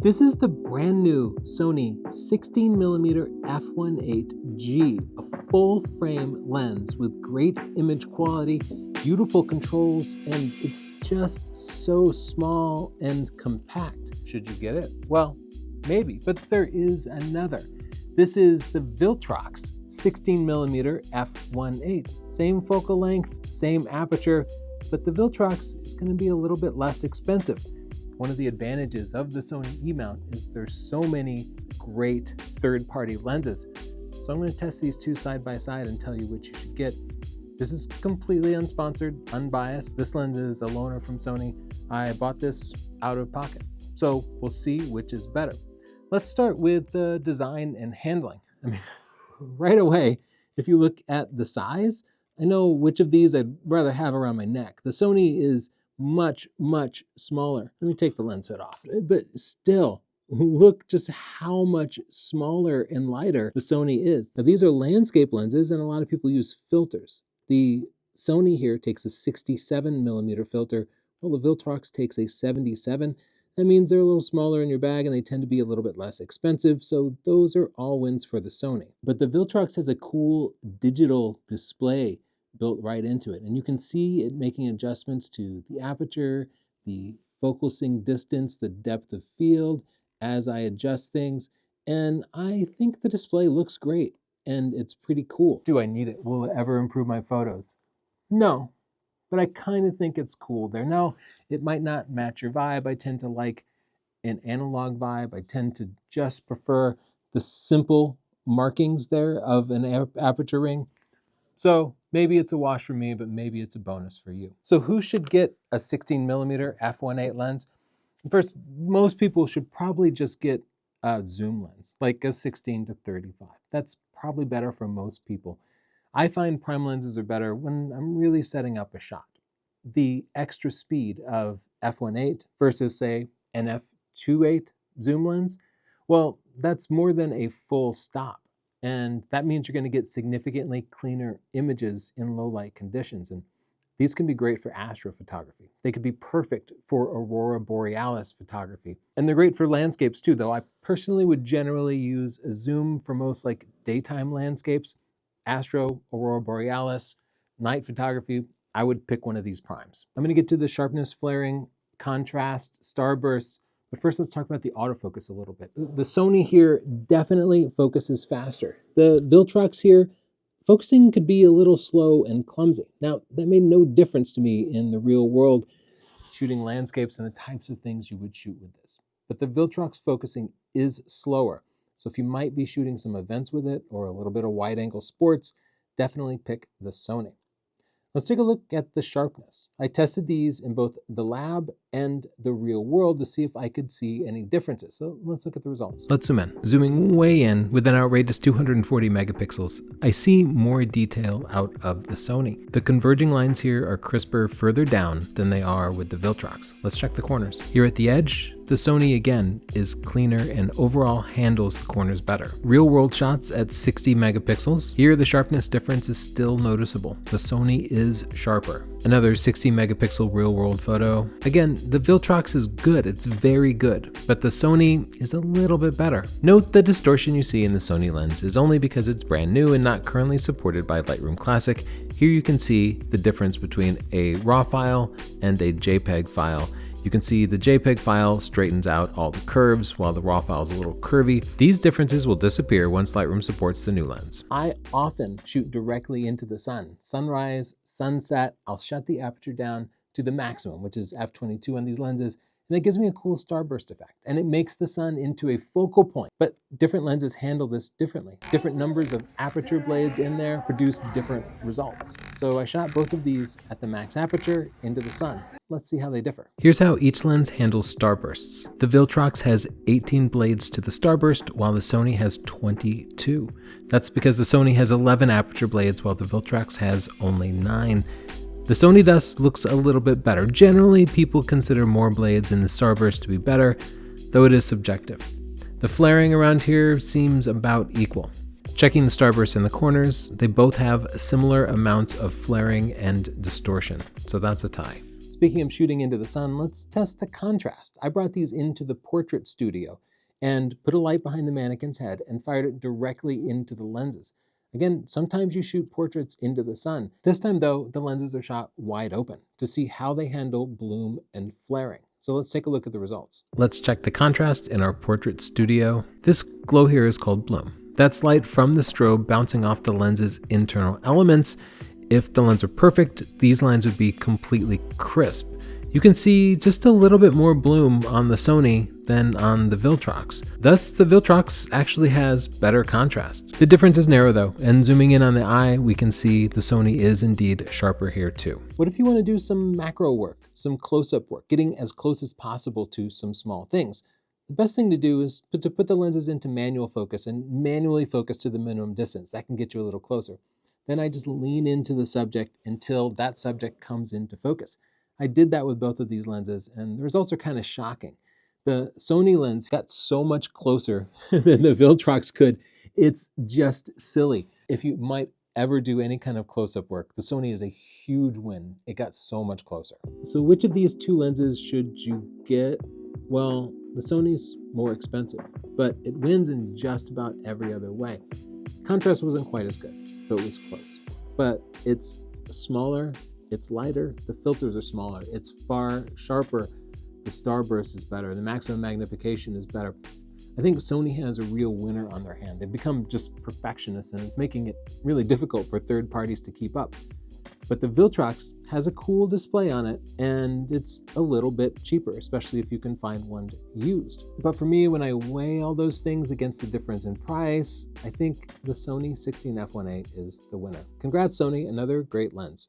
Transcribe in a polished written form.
This is the brand new Sony 16mm f1.8G, a full frame lens with great image quality, beautiful controls, and it's just so small and compact. Should you get it? Well, maybe, but there is another. This is the Viltrox 16mm f1.8. Same focal length, same aperture, but the Viltrox is going to be a little bit less expensive. One of the advantages of the Sony E-mount is there's so many great third-party lenses. So I'm going to test these two side by side and tell you which you should get. This is completely unsponsored, unbiased. This lens is a loaner from Sony. I bought this out of pocket. So we'll see which is better. Let's start with the design and handling. I mean, right away, if you look at the size, I know which of these I'd rather have around my neck. The Sony is much, much smaller. Let me take the lens hood off. But still, look just how much smaller and lighter the Sony is. Now, these are landscape lenses, and a lot of people use filters. The Sony here takes a 67mm filter, while the Viltrox takes a 77. That means they're a little smaller in your bag, and they tend to be a little bit less expensive, so those are all wins for the Sony. But the Viltrox has a cool digital display built right into it. And you can see it making adjustments to the aperture, the focusing distance, the depth of field as I adjust things. And I think the display looks great and it's pretty cool. Do I need it? Will it ever improve my photos? No, but I kind of think it's cool there. Now, it might not match your vibe. I tend to like an analog vibe. I tend to just prefer the simple markings there of an aperture ring. So maybe it's a wash for me, but maybe it's a bonus for you. So who should get a 16mm f1.8 lens? First, most people should probably just get a zoom lens, like a 16-35. That's probably better for most people. I find prime lenses are better when I'm really setting up a shot. The extra speed of f1.8 versus, say, an f2.8 zoom lens, well, that's more than a full stop. And that means you're going to get significantly cleaner images in low light conditions. And these can be great for astrophotography. They could be perfect for aurora borealis photography. And they're great for landscapes too, though I personally would generally use a zoom for most like daytime landscapes. Astro, aurora borealis, night photography, I would pick one of these primes. I'm going to get to the sharpness, flaring, contrast, starburst. But first, let's talk about the autofocus a little bit. The Sony here definitely focuses faster. The Viltrox here, focusing could be a little slow and clumsy. Now, that made no difference to me in the real world, shooting landscapes and the types of things you would shoot with this. But the Viltrox focusing is slower. So if you might be shooting some events with it or a little bit of wide-angle sports, definitely pick the Sony. Let's take a look at the sharpness. I tested these in both the lab and the real world to see if I could see any differences. So let's look at the results. Let's zoom in. Zooming way in with an outrageous 240 megapixels, I see more detail out of the Sony. The converging lines here are crisper further down than they are with the Viltrox. Let's check the corners. Here at the edge, the Sony again is cleaner and overall handles the corners better. Real world shots at 60 megapixels. Here the sharpness difference is still noticeable. The Sony is sharper. Another 60 megapixel real world photo. Again, the Viltrox is good, it's very good, but the Sony is a little bit better. Note the distortion you see in the Sony lens is only because it's brand new and not currently supported by Lightroom Classic. Here you can see the difference between a RAW file and a JPEG file. You can see the JPEG file straightens out all the curves while the RAW file is a little curvy. These differences will disappear once Lightroom supports the new lens. I often shoot directly into the sun. Sunrise, sunset, I'll shut the aperture down to the maximum, which is f22 on these lenses, and it gives me a cool starburst effect. And it makes the sun into a focal point. But different lenses handle this differently. Different numbers of aperture blades in there produce different results. So I shot both of these at the max aperture into the sun. Let's see how they differ. Here's how each lens handles starbursts. The Viltrox has 18 blades to the starburst, while the Sony has 22. That's because the Sony has 11 aperture blades, while the Viltrox has only 9. The Sony thus looks a little bit better. Generally, people consider more blades in the starburst to be better, though it is subjective. The flaring around here seems about equal. Checking the starburst in the corners, they both have similar amounts of flaring and distortion, so that's a tie. Let's Speaking of shooting into the sun, let's test the contrast. I brought these into the portrait studio and put a light behind the mannequin's head and fired it directly into the lenses. Again, sometimes you shoot portraits into the sun. This time though, the lenses are shot wide open to see how they handle bloom and flaring. So let's take a look at the results. Let's check the contrast in our portrait studio. This glow here is called bloom. That's light from the strobe bouncing off the lens's internal elements. If the lens were perfect, these lines would be completely crisp. You can see just a little bit more bloom on the Sony than on the Viltrox. Thus, the Viltrox actually has better contrast. The difference is narrow though, and zooming in on the eye, we can see the Sony is indeed sharper here too. What if you want to do some macro work, some close-up work, getting as close as possible to some small things? The best thing to do is to put the lenses into manual focus and manually focus to the minimum distance. That can get you a little closer. Then I just lean into the subject until that subject comes into focus. I did that with both of these lenses, and the results are kind of shocking. The Sony lens got so much closer than the Viltrox could. It's just silly. If you might ever do any kind of close-up work, the Sony is a huge win. It got so much closer. So which of these two lenses should you get? Well, the Sony's more expensive, but it wins in just about every other way. Contrast wasn't quite as good, though it was close. But it's smaller, it's lighter, the filters are smaller, it's far sharper, the Starburst is better, the maximum magnification is better. I think Sony has a real winner on their hand. They've become just perfectionists, and it's making it really difficult for third parties to keep up. But the Viltrox has a cool display on it, and it's a little bit cheaper, especially if you can find one used. But for me, when I weigh all those things against the difference in price, I think the Sony 16 f1.8 is the winner. Congrats, Sony, another great lens.